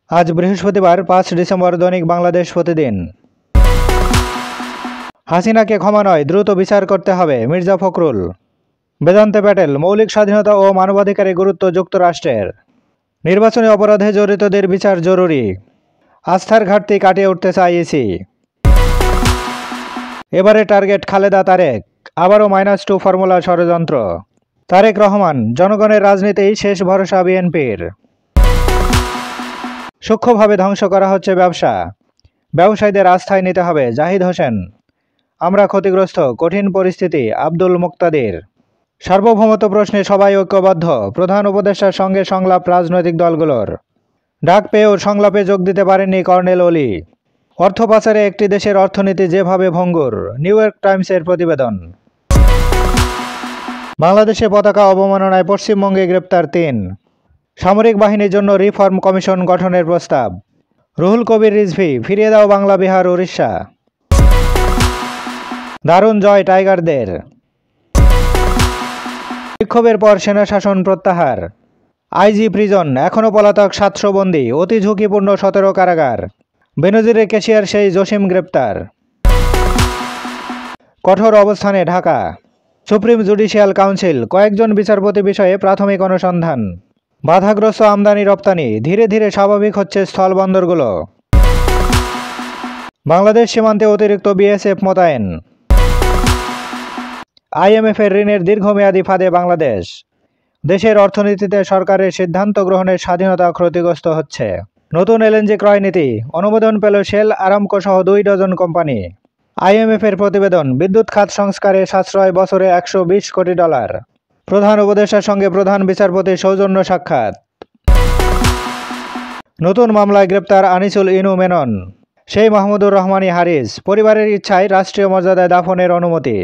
আজ বৃহস্পতিবার 5 ডিসেম্বর দৈনিক বাংলাদেশ প্রতিদিন। হাসিনাকে ক্ষমা নয়, দ্রুত বিচার করতে হবে, মির্জা ফখরুল। বেদান্তে প্যাটেল, মৌলিক স্বাধীনতা ও মানবাধিকারে গুরুত্ব যুক্তরাষ্ট্রের। নির্বাচনী অপরাধে জড়িতদের বিচার জরুরি। আস্থার ঘাটতি কাটিয়ে উঠতে চায় ইসি। এবারে টার্গেট খালেদা তারেক, আবারও -2 ফর্মুলা ষড়যন্ত্র। তারেক রহমান, জনগণের রাজনীতিই শেষ ভরসা বিএনপির। সূক্ষ্মভাবে ধ্বংস করা হচ্ছে ব্যবসা, ব্যবসায়ীদের আস্থায় নিতে হবে, জাহিদ হোসেন। আমরা ক্ষতিগ্রস্ত, কঠিন পরিস্থিতি, আব্দুল মুক্তাদির। সার্বভৌমত্ব প্রশ্নে সবাই ঐক্যবদ্ধ, প্রধান উপদেষ্টার সঙ্গে সংলাপ রাজনৈতিক দলগুলোর। ডাক পেয়েও সংলাপে যোগ দিতে পারেননি কর্নেল ওলি। অর্থ পাচারে একটি দেশের অর্থনীতি যেভাবে ভঙ্গুর, নিউ ইয়র্ক টাইমসের প্রতিবেদন। বাংলাদেশে পতাকা অবমাননায় পশ্চিমবঙ্গে গ্রেপ্তার 3। সামরিক বাহিনীর জন্য রিফর্ম কমিশন গঠনের প্রস্তাব। রুহুল কবির রিজভী, ফিরিয়ে দাও বাংলা, বিহার, উড়িষ্যা। দারুণ জয় টাইগারদের। বিক্ষোভের পর সেনা শাসন প্রত্যাহার। আইজি প্রিজন, এখনও পলাতক 700 বন্দী, অতি ঝুঁকিপূর্ণ 17 কারাগার। বেনজিরের ক্যাশিয়ার সেই জসিম গ্রেপ্তার। কঠোর অবস্থানে ঢাকা। সুপ্রিম জুডিশিয়াল কাউন্সিল, কয়েকজন বিচারপতি বিষয়ে প্রাথমিক অনুসন্ধান। বাধাগ্রস্ত আমদানি রপ্তানি, ধীরে ধীরে স্বাভাবিক হচ্ছে স্থলবন্দরগুলো। বাংলাদেশ সীমান্তে অতিরিক্ত বিএসএফ মোতায়েন। আইএমএফের ঋণের দীর্ঘমেয়াদী ফাঁদে বাংলাদেশ। দেশের অর্থনীতিতে সরকারের সিদ্ধান্ত গ্রহণের স্বাধীনতা ক্ষতিগ্রস্ত হচ্ছে। নতুন এলএনজি ক্রয় নীতি, অনুমোদন পেল শেল, আরামকো সহ 2 ডজন কোম্পানি। আইএমএফের প্রতিবেদন, বিদ্যুৎ খাত সংস্কারে সাশ্রয় বছরে $120 কোটি। প্রধান উপদেষ্টার সঙ্গে প্রধান বিচারপতির সৌজন্য সাক্ষাৎ। নতুন মামলায় গ্রেপ্তার আনিসুল ইনু মেনন। সেই মাহমুদুর রহমানি হারিস, পরিবারের ইচ্ছায় রাষ্ট্রীয় মর্যাদায় দাফনের অনুমতি।